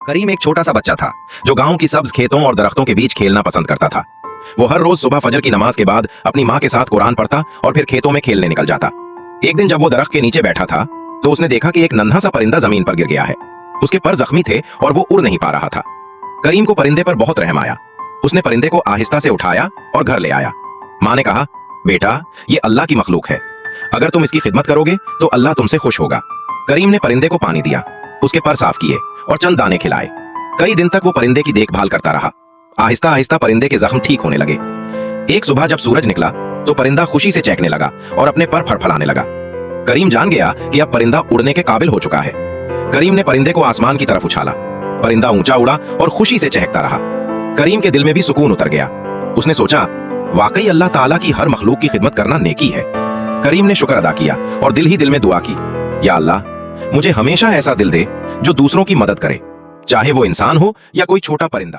करीम एक छोटा सा बच्चा था जो गांव की सब्ज खेतों और दरख्तों के बीच खेलना पसंद करता था। वो हर रोज सुबह फजर की नमाज के बाद अपनी माँ के साथ कुरान पढ़ता और फिर खेतों में खेलने निकल जाता। एक दिन जब वो दरख्त के नीचे बैठा था तो उसने देखा कि एक नन्हा सा परिंदा जमीन पर गिर गया है। उसके पर जख्मी थे और वो उड़ नहीं पा रहा था। करीम को परिंदे पर बहुत रहम आया। उसने परिंदे को आहिस्ता से उठाया और घर ले आया। माँ ने कहा, बेटा ये अल्लाह की मखलूक है, अगर तुम इसकी खिदमत करोगे तो अल्लाह तुमसे खुश होगा। करीम ने परिंदे को पानी दिया, उसके पर साफ किए और चंद दाने खिलाए। कई दिन तक वो परिंदे की देखभाल करता रहा। आहिस्ता आहिस्ता परिंदे के जख्म ठीक होने लगे। एक सुबह जब सूरज निकला तो परिंदा खुशी से चहकने लगा और अपने पर फड़फड़ाने लगा। करीम जान गया कि अब परिंदा उड़ने के काबिल हो चुका है। करीम ने परिंदे को आसमान की तरफ उछाला। परिंदा ऊंचा उड़ा और खुशी से चहकता रहा। करीम के दिल में भी सुकून उतर गया। उसने सोचा, वाकई अल्लाह ताला की हर मखलूक की खिदमत करना नेकी है। करीम ने शुक्र अदा किया और दिल ही दिल में दुआ की, या अल्लाह मुझे हमेशा ऐसा दिल दे जो दूसरों की मदद करे, चाहे वो इंसान हो या कोई छोटा परिंदा।